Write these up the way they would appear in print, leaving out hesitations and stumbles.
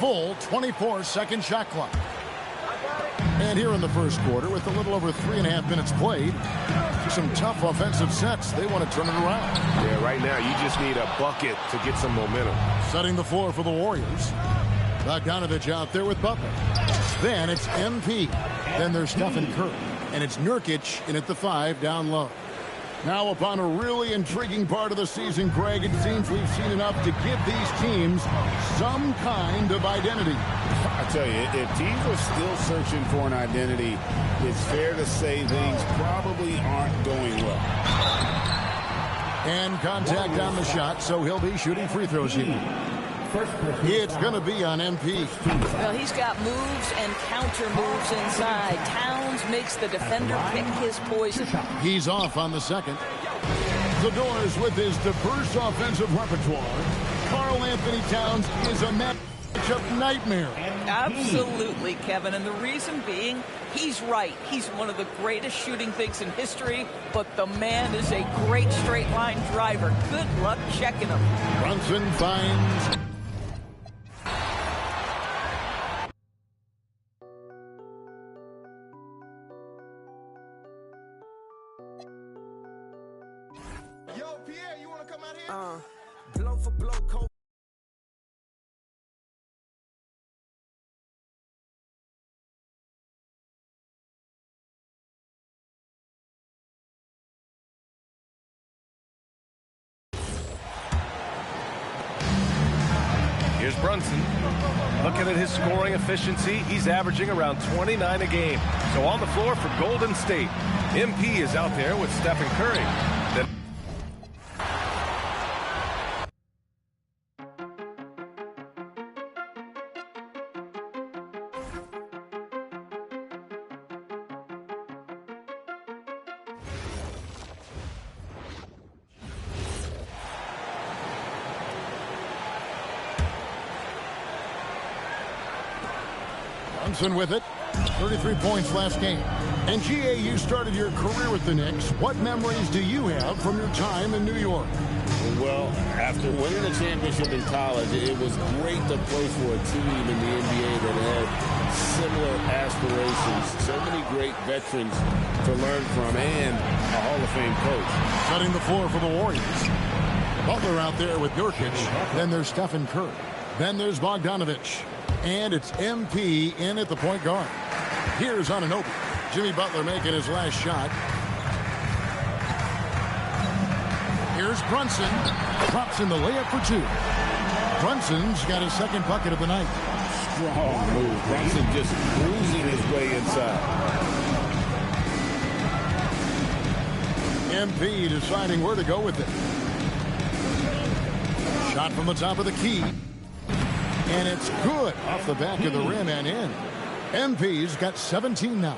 full 24-second shot clock. And here in the first quarter, with a little over 3.5 minutes played, some tough offensive sets. They want to turn it around. Yeah, right now you just need a bucket to get some momentum. Setting the floor for the Warriors. Bogdanovich out there with Butler. Then it's MP. Then there's Stephen Curry. And it's Nurkic in at the 5 down low. Now upon a really intriguing part of the season, Greg, it seems we've seen enough to give these teams some kind of identity. I tell you, if teams are still searching for an identity, it's fair to say things probably aren't going well. And contact on the shot, so he'll be shooting free throws here. It's going to be on MP. Well, he's got moves and counter moves inside. Towns makes the defender pick his poison. He's off on the second. The Doors with his diverse offensive repertoire. Karl Anthony Towns is a matchup nightmare. Absolutely, Kevin. And the reason being, he's right. He's one of the greatest shooting bigs in history, but the man is a great straight-line driver. Good luck checking him. Brunson finds... Yo, Pierre, you want to come out here? Blow for blow, cold. Here's Brunson. Looking at his scoring efficiency, he's averaging around 29 a game. So on the floor for Golden State, MP is out there with Stephen Curry. Then Brunson with it. 33 points last game. And GA, you started your career with the Knicks. What memories do you have from your time in New York? Well, after winning the championship in college, it was great to play for a team in the NBA that had similar aspirations. So many great veterans to learn from and a Hall of Fame coach. Setting the floor for the Warriors. Butler out there with Nurkic. Then there's Stephen Curry. Then there's Bogdanovich. And it's MP in at the point guard. Here's Anunoby. Jimmy Butler making his last shot. Here's Brunson. Drops in the layup for 2. Brunson's got his second bucket of the night. Strong move. Brunson just cruising his way inside. MP deciding where to go with it. Shot from the top of the key. And it's good off the back of the rim and in. MP's got 17 now.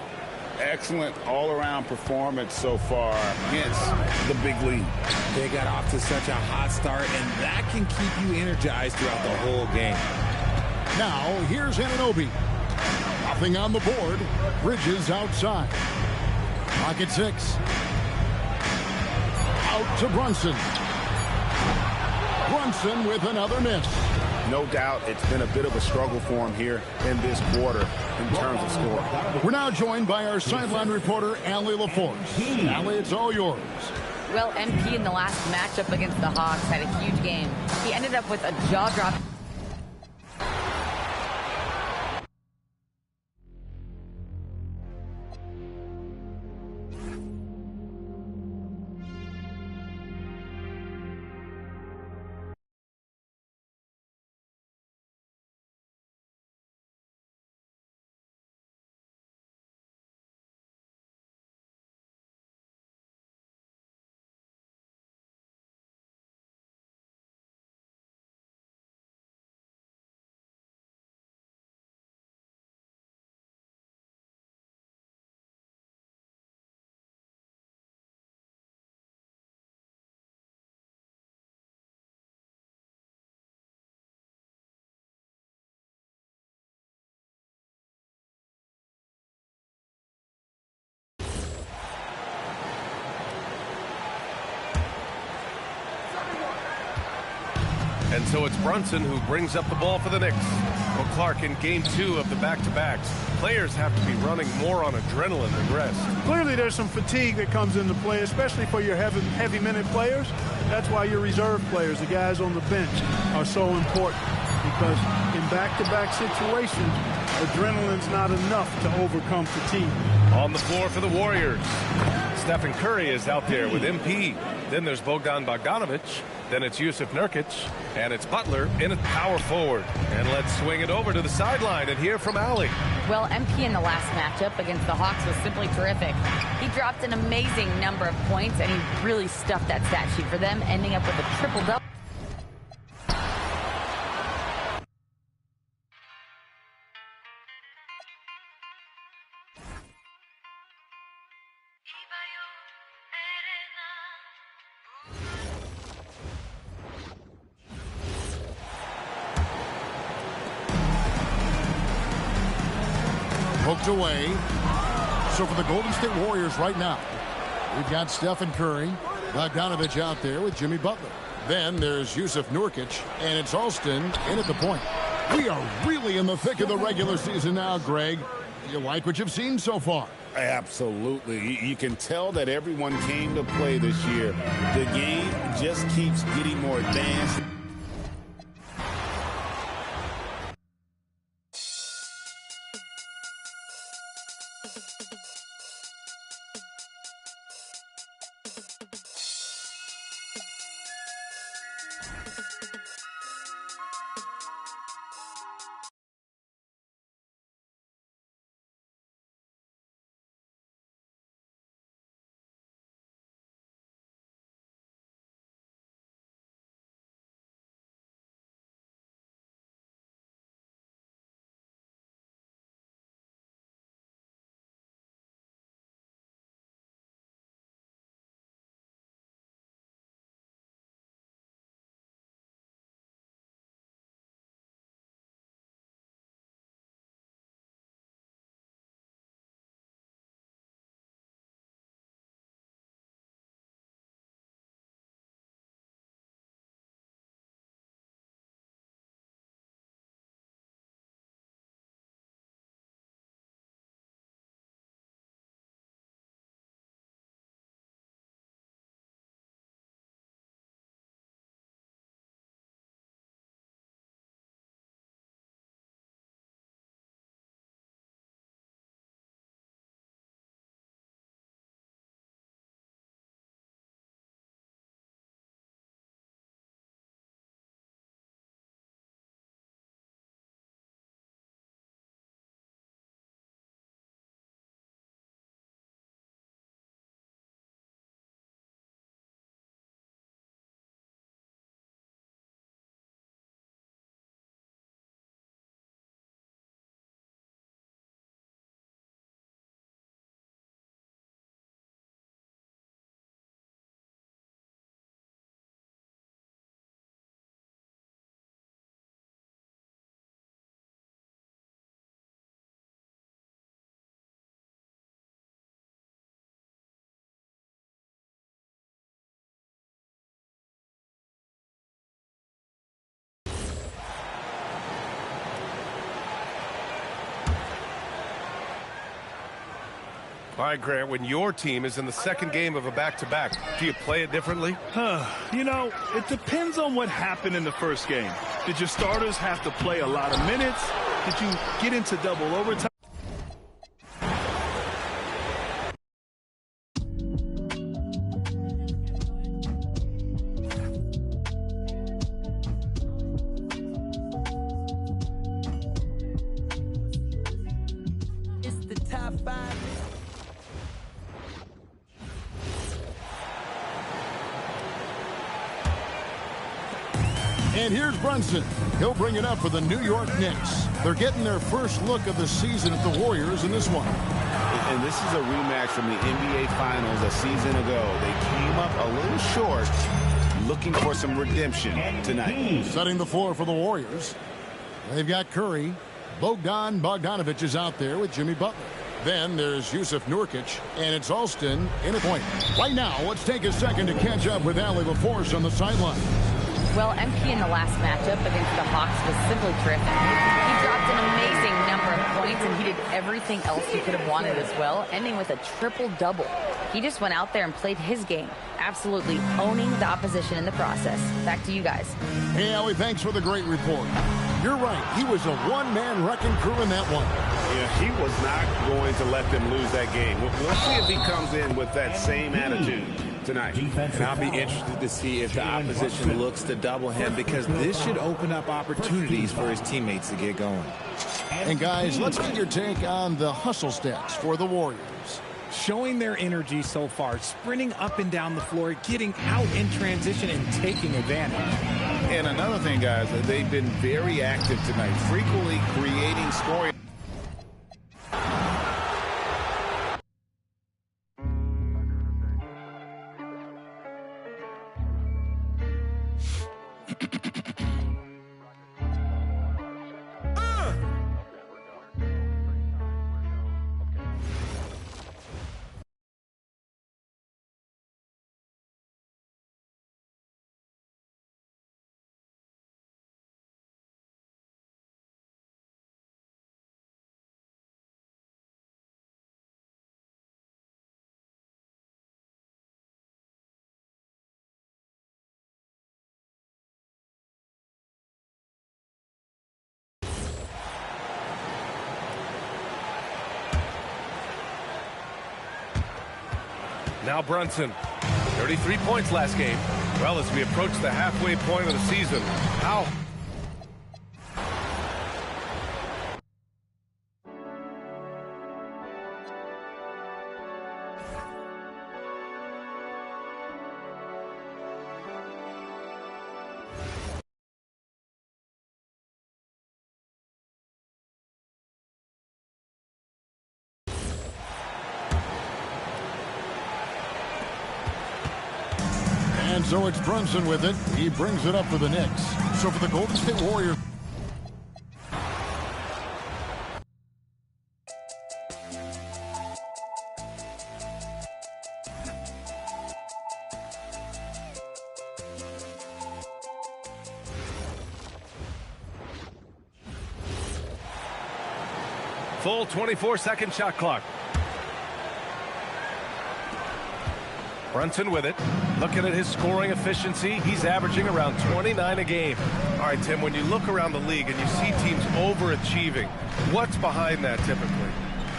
Excellent all-around performance so far, hence the big lead. They got off to such a hot start, and that can keep you energized throughout the whole game. Now, here's Anunoby. Nothing on the board. Bridges outside. Pocket 6. Out to Brunson. Brunson with another miss. No doubt it's been a bit of a struggle for him here in this quarter in terms of scoring. We're now joined by our sideline reporter, Allie LaForce. Allie, it's all yours. Well, MP in the last matchup against the Hawks had a huge game. He ended up with a jaw-dropping And so it's Brunson who brings up the ball for the Knicks. Well, Clark, in game 2 of the back-to-backs, players have to be running more on adrenaline than rest. Clearly there's some fatigue that comes into play, especially for your heavy minute players. That's why your reserve players, the guys on the bench, are so important, because in back-to-back situations, adrenaline's not enough to overcome fatigue. On the floor for the Warriors, Stephen Curry is out there with MP. Then there's Bogdan Bogdanovic. Then it's Yusuf Nurkic. And it's Butler in at power forward. And let's swing it over to the sideline and hear from Allie. Well, MP in the last matchup against the Hawks was simply terrific. He dropped an amazing number of points, and he really stuffed that stat sheet for them, ending up with a triple-double. Poked away. So for the Golden State Warriors right now, we've got Stephen Curry, Bogdanovic out there with Jimmy Butler. Then there's Yusuf Nurkic, and it's Alston in at the point. We are really in the thick of the regular season now, Greg. You like what you've seen so far? Absolutely. You can tell that everyone came to play this year. The game just keeps getting more advanced. All right, Grant, when your team is in the second game of a back-to-back, do you play it differently? You know, it depends on what happened in the first game. Did your starters have to play a lot of minutes? Did you get into double overtime? It's the top 5. And here's Brunson. He'll bring it up for the New York Knicks. They're getting their first look of the season at the Warriors in this one. And this is a rematch from the NBA Finals a season ago. They came up a little short, looking for some redemption tonight. Setting the floor for the Warriors. They've got Curry. Bogdan Bogdanovic is out there with Jimmy Butler. Then there's Yusuf Nurkic, and it's Alston in a point. Right now, let's take a second to catch up with Allie LaForce on the sideline. Well, MP in the last matchup against the Hawks was simply terrific. He dropped an amazing number of points, and he did everything else he could have wanted as well, ending with a triple-double. He just went out there and played his game, absolutely owning the opposition in the process. Back to you guys. Hey, Allie, thanks for the great report. You're right. He was a one-man wrecking crew in that one. Yeah, he was not going to let them lose that game. We'll see if he comes in with that same attitude tonight. And I'll be interested to see if the opposition looks to double him, because this should open up opportunities for his teammates to get going. And guys, let's get your take on the hustle stats for the Warriors. Showing their energy so far, sprinting up and down the floor, getting out in transition and taking advantage. And another thing, guys, they've been very active tonight, frequently creating scoring. Now Brunson, 33 points last game. Well, as we approach the halfway point of the season, how? And so it's Brunson with it. He brings it up for the Knicks. So for the Golden State Warriors. Full 24-second shot clock. Brunson with it. Looking at his scoring efficiency, he's averaging around 29 a game. All right, Tim, when you look around the league and you see teams overachieving, what's behind that typically?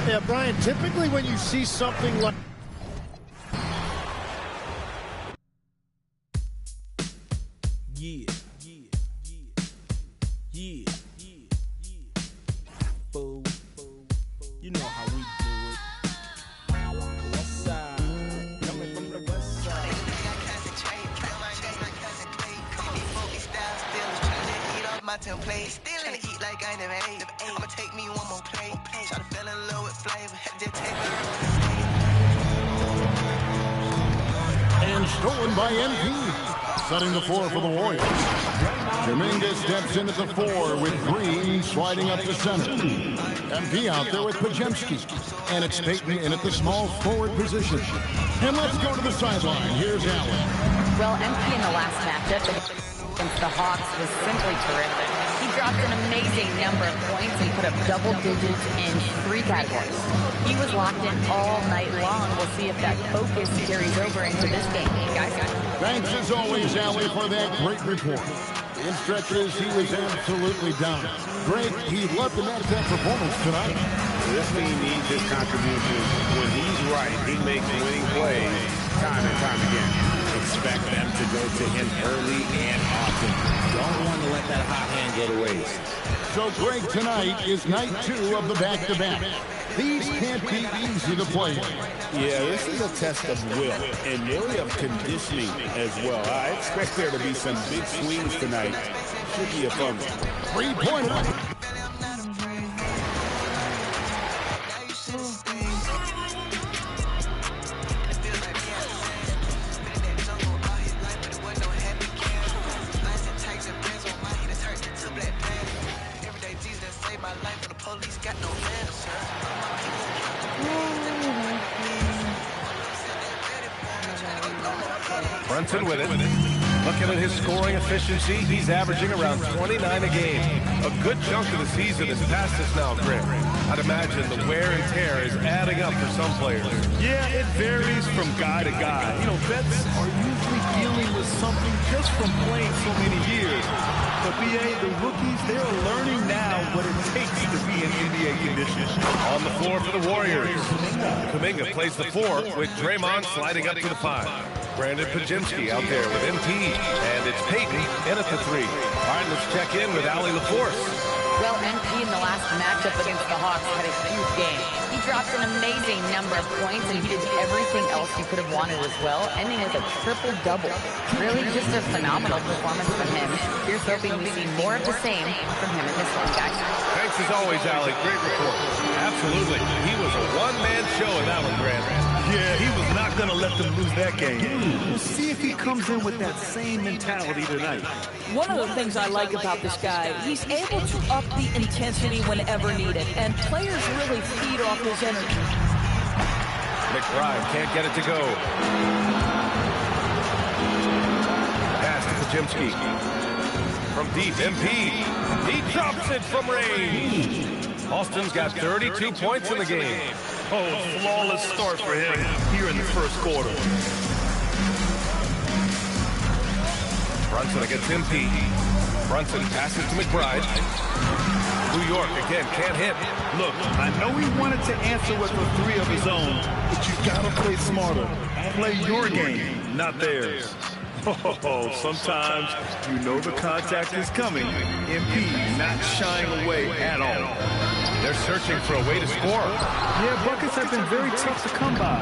Yeah, Brian, typically when you see something like... Yeah. You know how we do it. West side. Coming from the west side. My template, tryna eat like I never ate. I'ma take me one more plate. Tryna fell in love with flavor. Just take me And stolen by MP. Setting the floor for the Warriors. Dominguez steps in at the 4 with Green sliding up to center. MP out there with Pajemski. And it's Payton in at the small forward position. And let's go to the sideline. Here's Allen. Well, MP in the last matchup against the Hawks was simply terrific. He dropped an amazing number of points and put up double digits in 3 categories. He was locked in all night long. We'll see if that focus carries over into this game. Guys. Thanks as always, Allie, for that great report. In stretches, he was absolutely down. Greg, he loved to match that performance tonight. This team needs his contribution. When he's right, he makes winning plays time and time again. Expect them to go to him early and often. Don't want to let that hot hand go to waste. So, Greg, tonight is night 2 of the back-to-back. These can't be easy to play. Yeah, this is a test of will and really of conditioning as well. I expect there to be some big swings tonight. Should be a fun one. 3-pointer. Brunson with it. Looking at his scoring efficiency, he's averaging around 29 a game. A good chunk of the season is past us now, Grant. I'd imagine the wear and tear is adding up for some players. Yeah, it varies from guy to guy. You know, vets are usually dealing with something just from playing so many years. But, B.A., the rookies, they're learning now what it takes to be in NBA conditions. On the floor for the Warriors, Kuminga plays the 4 with Draymond sliding up to the 5. Brandon Pajemski out there with MP, and it's Payton in at the 3. All right, let's check in with Allie LaForce. Well, MP in the last matchup against the Hawks had a huge game. He dropped an amazing number of points, and he did everything else you could have wanted as well, ending with a triple-double. Really just a phenomenal performance from him. Here's hoping we see more of the same from him in this one, guys. Thanks as always, Allie. Great report. Absolutely. He was a one-man show in that one, Grant. Yeah, he was not going to let them lose that game. We'll see if he comes in with that same mentality tonight. One of the things I like about this guy, he's able to up the intensity whenever needed, and players really feed off his energy. McBride can't get it to go. Pass to Pajemski. From deep, MP. He drops it from range. Austin's got 32 points in the game. Oh, flawless start for him here in the first quarter. Brunson against MP. Brunson passes to McBride. New York again can't hit. Look, I know he wanted to answer with a 3 of his own, but you gotta play smarter. Play your game, not theirs. Oh, sometimes you know the contact is coming. MP not shying away at all. They're searching for a way to score. Yeah, buckets have been very tough to come by.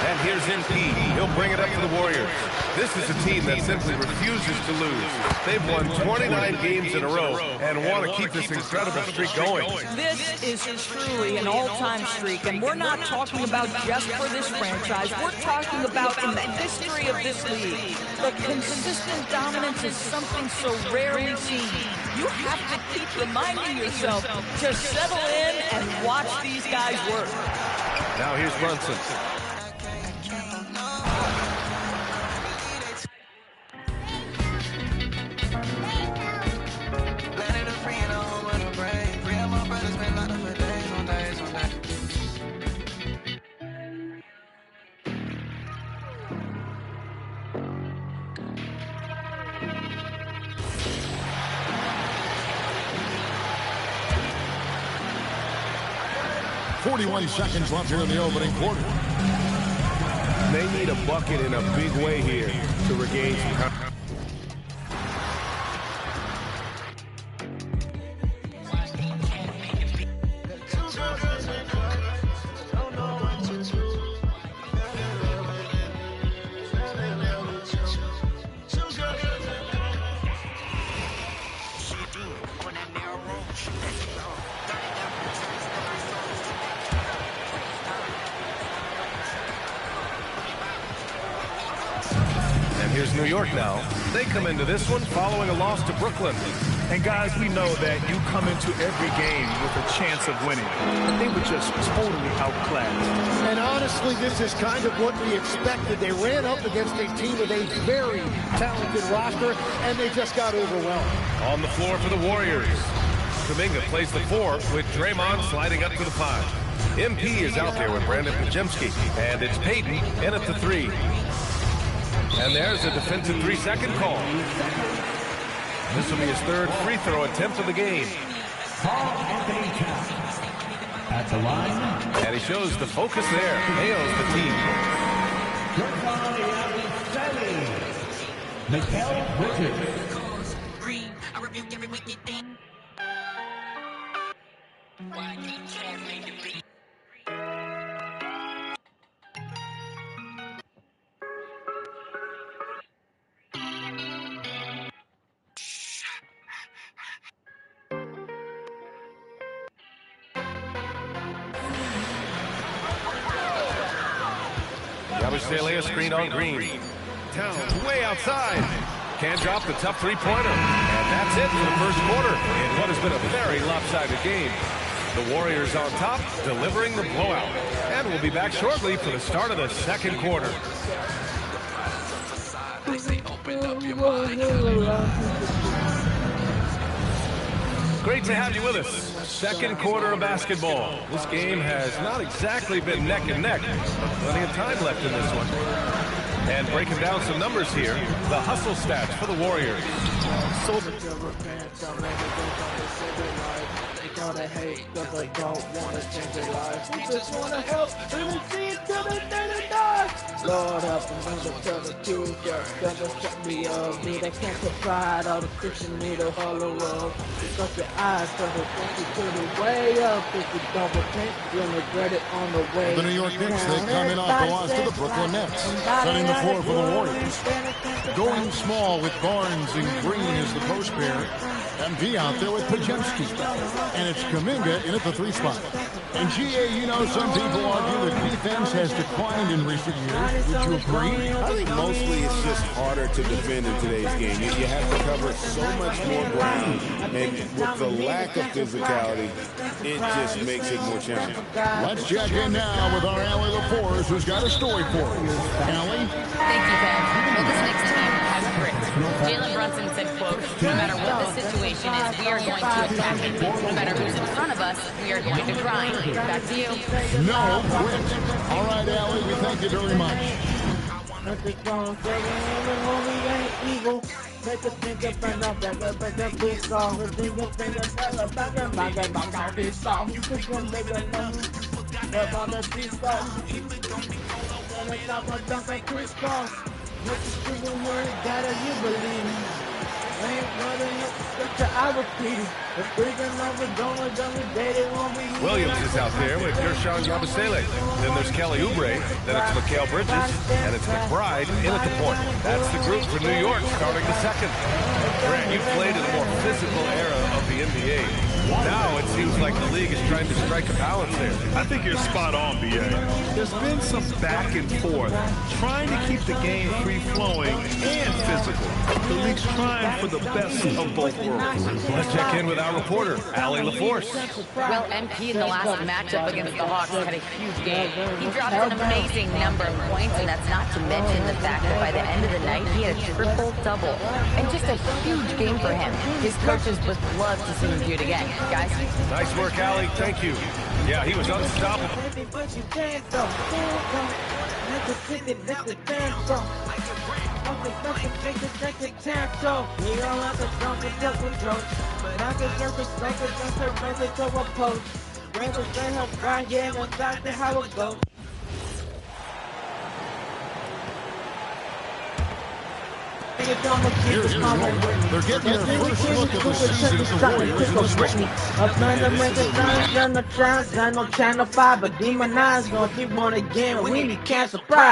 And here's MP. He'll bring it up to the Warriors. This is a team that simply refuses to lose. They've won 29 games in a row and want to keep this incredible streak going. This is truly an all-time streak, and we're not talking about just for this franchise. We're talking about in the history of this league. The consistent dominance is something so rarely seen. You have to keep reminding yourself to settle in and watch these guys work. Now here's Brunson. Seconds left here in the opening quarter. They need a bucket in a big way here to regain some confidence. Here's New York now. They come into this one following a loss to Brooklyn. And guys, we know that you come into every game with a chance of winning. But they were just totally outclassed. And honestly, this is kind of what we expected. They ran up against a team with a very talented roster, and they just got overwhelmed. On the floor for the Warriors, Kuminga plays the 4 with Draymond sliding up to the 5. MP is out there with Brandon Pajemski, and it's Payton in at the 3. And there's a defensive 3-second call. This will be his 3rd free throw attempt of the game. At the line. And he shows the focus there. Hails the team. Mikal Bridges. Yabusele, a screen on Green. Towns way outside. Can't drop the tough 3-pointer. And that's it for the first quarter in what has been a very lopsided game. The Warriors on top, delivering the blowout. And we'll be back shortly for the start of the second quarter. Great to have you with us. Second quarter of basketball. This game has not exactly been neck and neck, but plenty of time left in this one. And breaking down some numbers here, the hustle stats for the Warriors. They hate cause they don't wanna change their lives. We just wanna help and we see it till the day they die. Lord help them tell the truth, gonna shut me up. Me they can't provide all the Christian need a hollow up. Because your eyes cause they want you to the way up. If you don't repent, you'll regret it on the way. The New York Knicks, they come in off the loss to the Brooklyn Nets. Setting the floor for the Warriors. Going small with Barnes and Green as the post pair. MP out there with Pajemski. And it's Kuminga in at the 3 spot. And GA, you know, some people argue that defense has declined in recent years. Would you agree? I think mostly it's just harder to defend in today's game. You have to cover so much more ground. And with the lack of physicality, it just makes it more challenging. Let's check in now with our Allie LaForce, who's got a story for us. Allie? Thank you, Ben. Well, this next team has grit. Jalen Brunson said, quote, no matter what the situation is, we are going to attack it. No matter who's in front of us, we are going to grind. Back to you. No quit. All right, Allie, we thank you very much. Make us think of enough that the big song. The thing of things that this song. You could go make a number. About the big song. And it's not my dunk like Chris Cross. What you screaming word that you believe. Ain't running up the scripture, I repeat it. The freaking over going down the day they won't be. Williams is out there with Gershon Yabusele. Then there's Kelly Oubre. Then it's Mikal Bridges. And it's McBride in at the point. That's the group for New York starting the second. Grant, you played in a more physical era of the NBA. Now it seems like the league is trying to strike a balance there. I think you're spot on, BA. There's been some back and forth, trying to keep the game free-flowing and physical. The league's trying for the best of both worlds. Let's check in with our reporter, Allie LaForce. Well, MP in the last matchup against the Hawks had a huge game. He dropped an amazing number of points, and that's not to mention the fact that by the end of the night, he had a triple-double. And just a huge game for him. His coaches would love to see him do it again. Guys? Nice work, Allie. Thank you. Yeah, he was unstoppable. Here's they're getting their first look at the season of the Warriors in this one. Up on the channel 5, but demonized gonna keep on again. We need cancer pride.